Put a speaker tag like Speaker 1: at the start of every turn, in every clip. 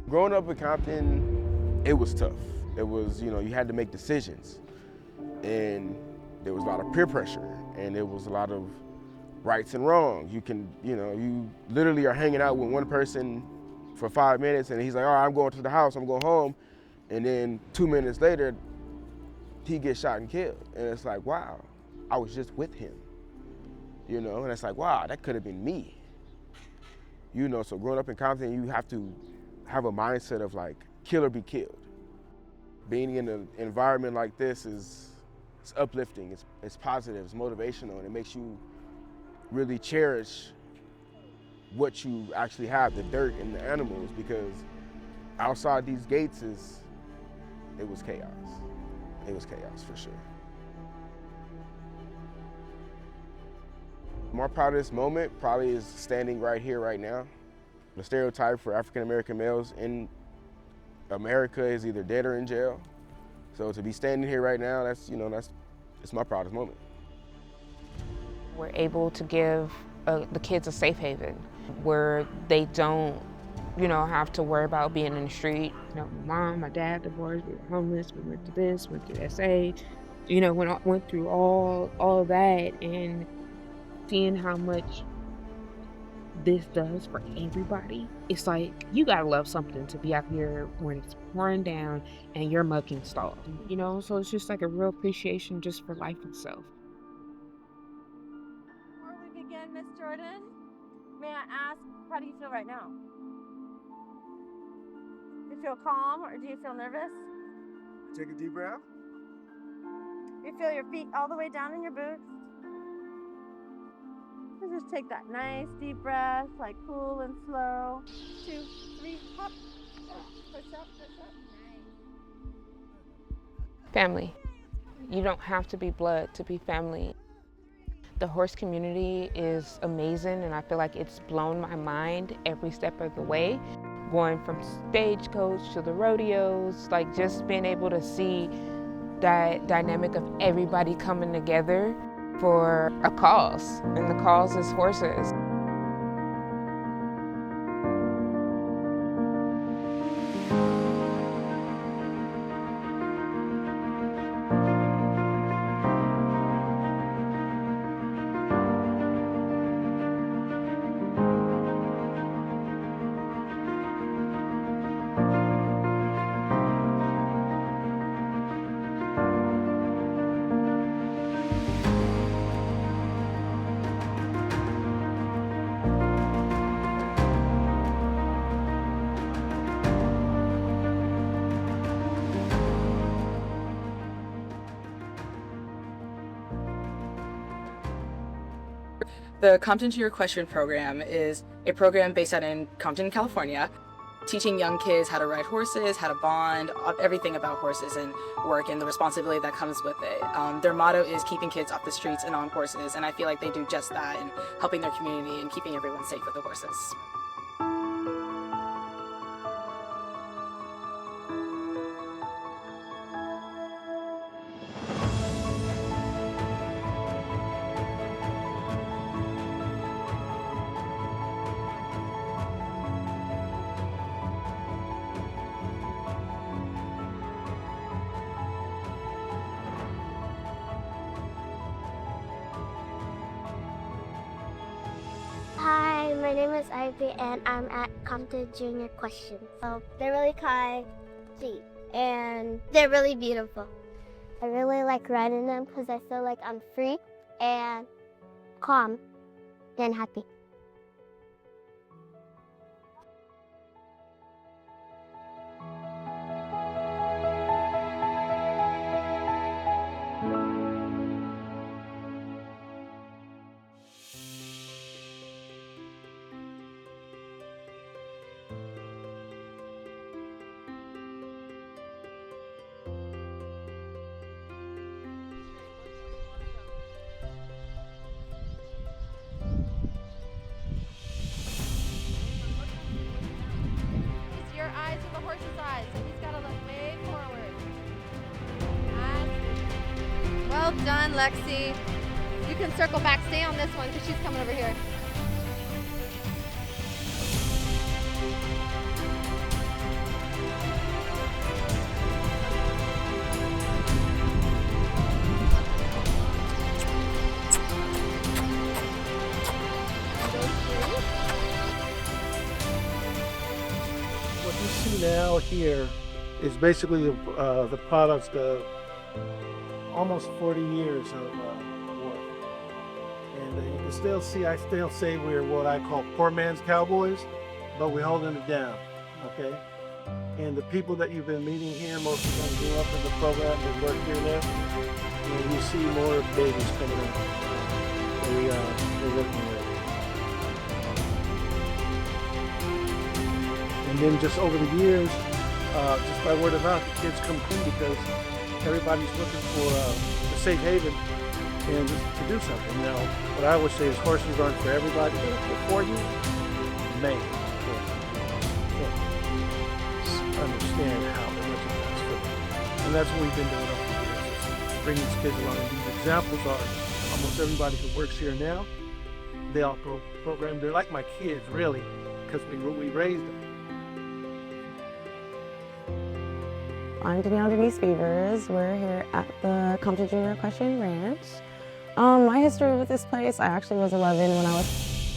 Speaker 1: Growing up in Compton, it was tough. It was, you had to make decisions. And there was a lot of peer pressure, and there was a lot of rights and wrongs. You literally are hanging out with one person for 5 minutes, and he's like, all right, I'm going to the house, I'm going home. And then 2 minutes later, he gets shot and killed. And it's like, wow, I was just with him. And it's like, wow, that could have been me. So growing up in Compton, you have to have a mindset of like, kill or be killed. Being in an environment like this it's uplifting, it's positive, it's motivational, and it makes you really cherish what you actually have, the dirt and the animals, because outside these gates it was chaos. It was chaos for sure. My proudest moment probably is standing right here, right now. The stereotype for African-American males in America is either dead or in jail. So to be standing here right now, it's my proudest moment.
Speaker 2: We're able to give the kids a safe haven where they don't, have to worry about being in the street. My mom, my dad divorced, we were homeless, we went through this, went through SA, went through all that, and seeing how much this does for everybody. It's like, you gotta love something to be out here when it's pouring down and you're mucking stalled, So it's just like a real appreciation just for life itself.
Speaker 3: Before we begin, Miss Jordan, may I ask, how do you feel right now? Do you feel calm or do you feel nervous?
Speaker 1: Take a deep breath.
Speaker 3: You feel your feet all the way down in your boots? And just take that nice deep breath, like cool and slow. 2, 3, hop. Push up, nice.
Speaker 2: Family. You don't have to be blood to be family. The horse community is amazing, and I feel like it's blown my mind every step of the way. Going from stagecoach to the rodeos, like just being able to see that dynamic of everybody coming together for a cause, and the cause is horses.
Speaker 4: The Compton to Your Question program is a program based out in Compton, California, teaching young kids how to ride horses, how to bond, everything about horses and work and the responsibility that comes with it. Their motto is keeping kids off the streets and on horses, and I feel like they do just that in helping their community and keeping everyone safe with the horses.
Speaker 5: Hi, my name is Ivy and I'm at Compton Junior Question. So they're really kind, sweet, and they're really beautiful. I really like riding them because I feel like I'm free and calm and happy.
Speaker 3: Your eyes are the horse's eyes, so he's got to look way forward. And well done, Lexi. You can circle back. Stay on this one because she's coming over here.
Speaker 6: see now here is basically the products of almost 40 years of work. And you can still see, I still say we're what I call poor man's cowboys, but we're holding it down, okay? And the people that you've been meeting here, most of them grew up in the program that work here now. And you see more babies coming in. We're working with. And then just over the years, just by word of mouth, the kids come through because everybody's looking for a safe haven and just to do something. Now, what I would say is horses aren't for everybody, but if they're for you, man, understand how much it's for them. And that's what we've been doing over the years, is bringing these kids along. And these examples are almost everybody who works here now. They all program. They're like my kids, really, because we raised them.
Speaker 7: I'm Denise Beavers. We're here at the Compton Junior Equestrian Ranch. My history with this place, I actually was 11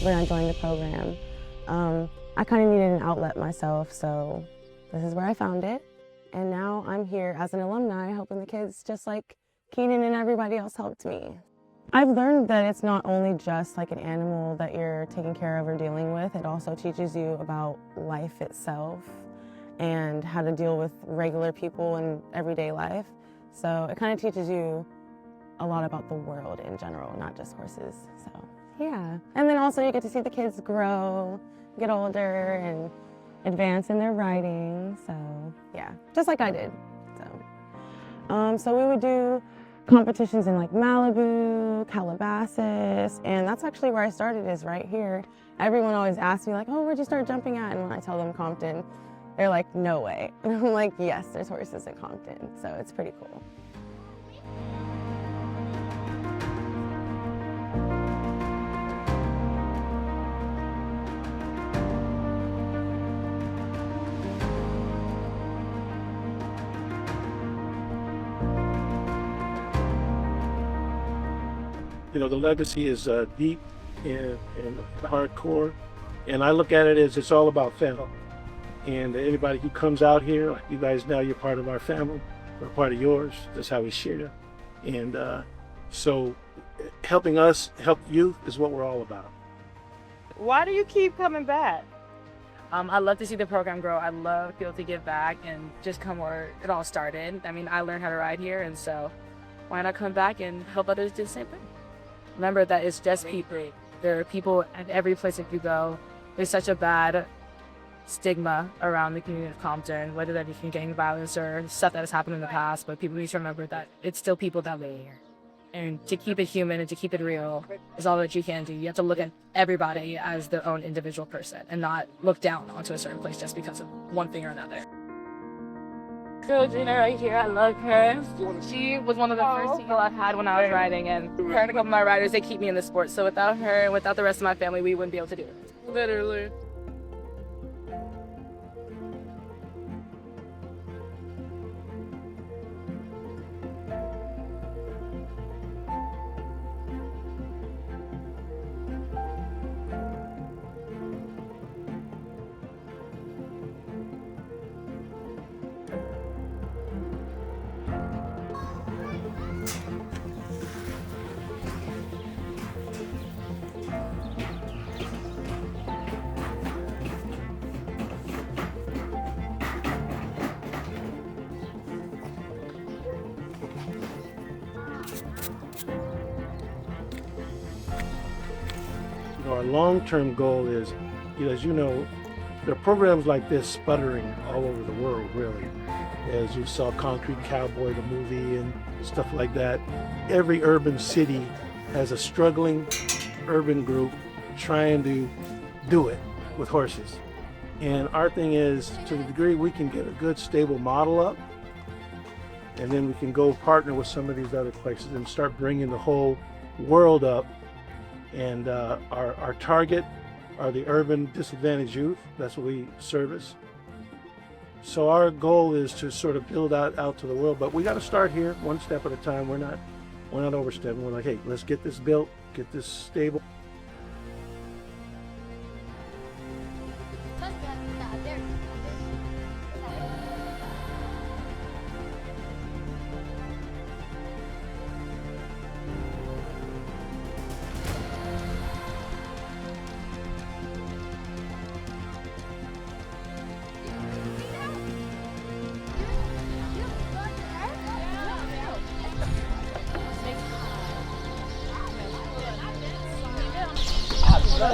Speaker 7: when I joined the program. I kind of needed an outlet myself, so this is where I found it. And now I'm here as an alumni helping the kids just like Keenan and everybody else helped me. I've learned that it's not only just like an animal that you're taking care of or dealing with, it also teaches you about life itself and how to deal with regular people in everyday life. So it kind of teaches you a lot about the world in general, not just horses. So yeah. And then also you get to see the kids grow, get older, and advance in their riding. So yeah, just like I did. So we would do competitions in like Malibu, Calabasas, and that's actually where I started, is right here. Everyone always asks me like, oh, where'd you start jumping at? And when I tell them Compton, they're like, no way. And I'm like, yes, there's horses in Compton. So it's pretty cool.
Speaker 6: You know, the legacy is deep and hardcore. And I look at it as it's all about family. And anybody who comes out here, like you guys now, you're part of our family. We're part of yours. That's how we share. And so helping us help youth is what we're all about.
Speaker 8: Why do you keep coming back?
Speaker 4: I love to see the program grow. I love to be able to give back and just come where it all started. I mean, I learned how to ride here, and so why not come back and help others do the same thing? Remember that it's just people. There are people at every place that you go. There's such a bad stigma around the community of Compton, whether that be from gang violence or stuff that has happened in the past, but people need to remember that it's still people that live here. And to keep it human and to keep it real is all that you can do. You have to look at everybody as their own individual person and not look down onto a certain place just because of one thing or another.
Speaker 8: Girl Gina right here, I love her. She was one of the first people I had when I was riding, and her and a couple of my riders, they keep me in the sport. So without her and without the rest of my family, we wouldn't be able to do it. Literally.
Speaker 6: Our long-term goal is, as you know, there are programs like this sputtering all over the world, really. As you saw Compton Cowboy, the movie, and stuff like that. Every urban city has a struggling urban group trying to do it with horses. And our thing is, to the degree we can get a good, stable model up, and then we can go partner with some of these other places and start bringing the whole world up. And our target are the urban disadvantaged youth. That's what we service. So our goal is to sort of build out to the world, but we got to start here, one step at a time. We're not overstepping. We're like, hey, let's get this built, get this stable.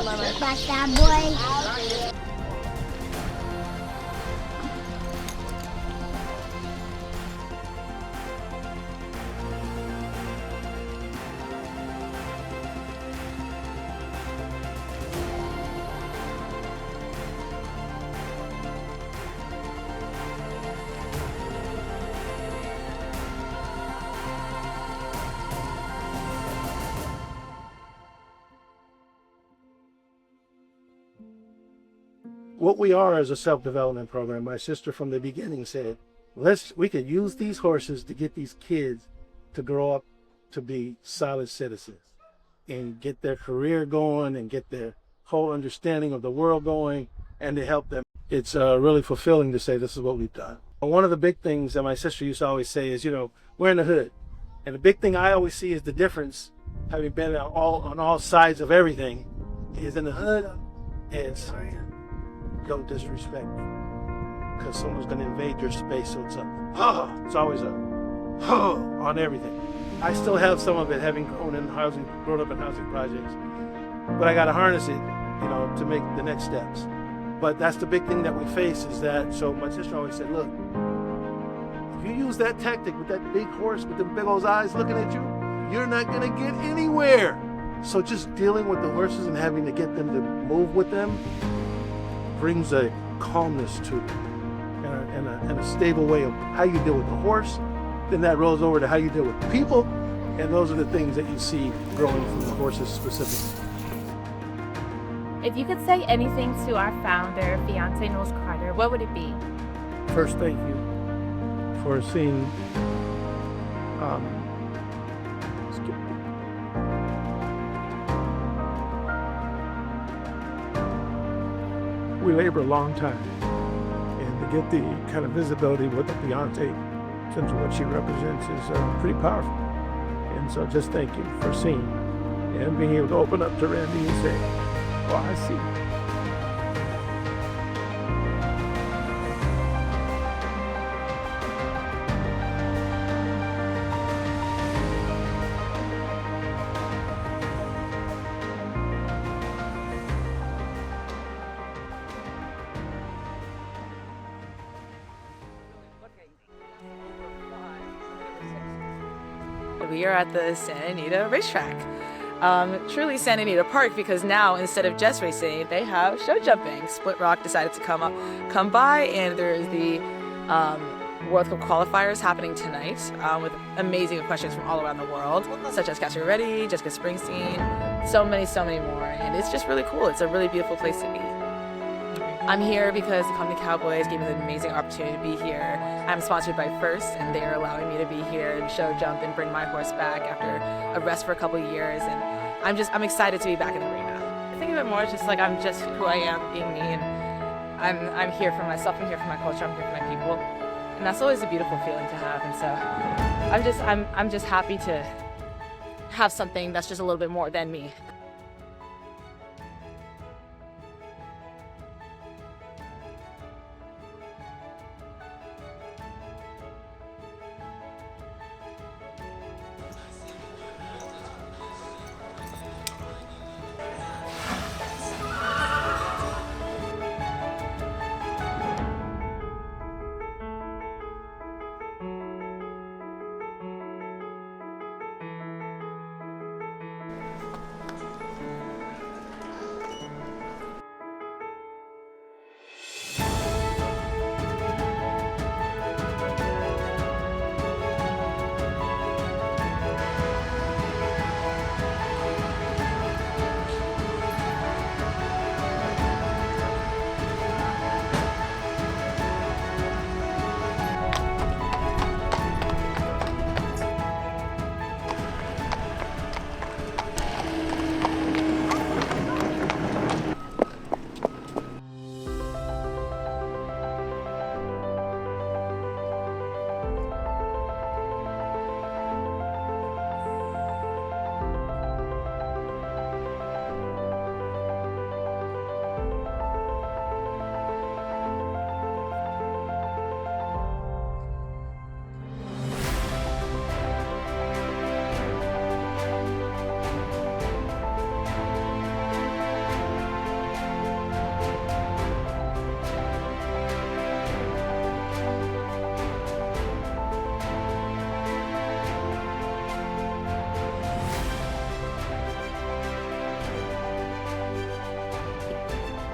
Speaker 5: Like that boy.
Speaker 6: What we are as a self-development program, my sister from the beginning said, we could use these horses to get these kids to grow up to be solid citizens and get their career going and get their whole understanding of the world going and to help them. It's really fulfilling to say this is what we've done. One of the big things that my sister used to always say is, we're in the hood. And the big thing I always see is the difference, having been on all sides of everything, is in the hood, it's don't disrespect because someone's going to invade your space. So it's always on everything. I still have some of it, having grown up in housing projects, but I got to harness it, to make the next steps. But that's the big thing that we face is that. So my sister always said, look, if you use that tactic with that big horse with them big old eyes looking at you, you're not going to get anywhere. So just dealing with the horses and having to get them to move with them brings a calmness to it and a stable way of how you deal with the horse. Then that rolls over to how you deal with the people, and those are the things that you see growing from the horses specifically.
Speaker 9: If you could say anything to our founder, fiance Knowles Carter, what would it be?
Speaker 6: First, thank you for seeing we labor a long time, and to get the kind of visibility with the fiance in terms of what she represents is pretty powerful. And so just thank you for seeing and being able to open up to Randy and say, oh, I see.
Speaker 4: We are at the Santa Anita racetrack. Truly Santa Anita Park, because now instead of just racing, they have show jumping. Split Rock decided to come by, and there is the World Cup qualifiers happening tonight with amazing questions from all around the world, such as Cassie Reddy, Jessica Springsteen, so many more, and it's just really cool. It's a really beautiful place to be. I'm here because the Compton Cowboys gave me the amazing opportunity to be here. I'm sponsored by First, and they're allowing me to be here and show jump and bring my horse back after a rest for a couple of years, and I'm excited to be back in the arena. I think of it more just like I'm just who I am, being me, and I'm here for myself, I'm here for my culture, I'm here for my people, and that's always a beautiful feeling to have. And so I'm just happy to have something that's just a little bit more than me.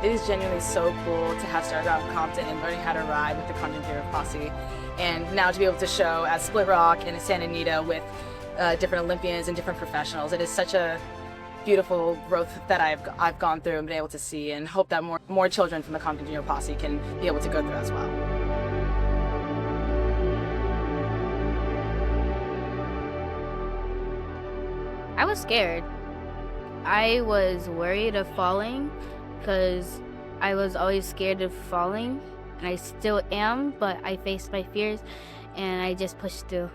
Speaker 4: It is genuinely so cool to have started out in Compton and learning how to ride with the Compton Junior Posse, and now to be able to show at Split Rock and in Santa Anita with different Olympians and different professionals. It is such a beautiful growth that I've gone through and been able to see, and hope that more children from the Compton Junior Posse can be able to go through as well.
Speaker 10: I was scared. I was worried of falling because I was always scared of falling, and I still am, but I faced my fears and I just pushed through.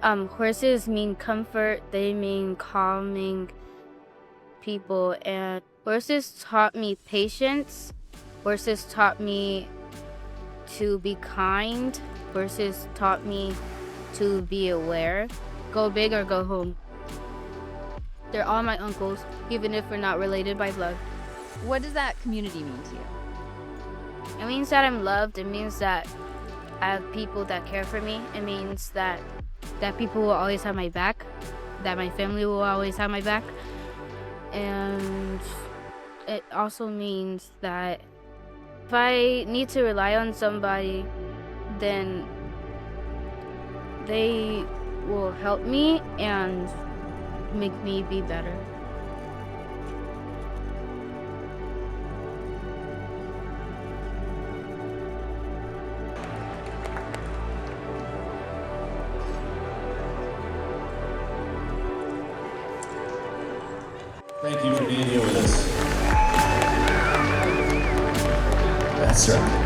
Speaker 10: Horses mean comfort, they mean calming people, and horses taught me patience. Horses taught me to be kind. Horses taught me to be aware. Go big or go home. They're all my uncles, even if we're not related by blood.
Speaker 11: What does that community mean to you?
Speaker 10: It means that I'm loved. It means that I have people that care for me. It means that people will always have my back, that my family will always have my back. And it also means that if I need to rely on somebody, then they will help me and make me be better.
Speaker 12: Thank you for being here with us. That's right.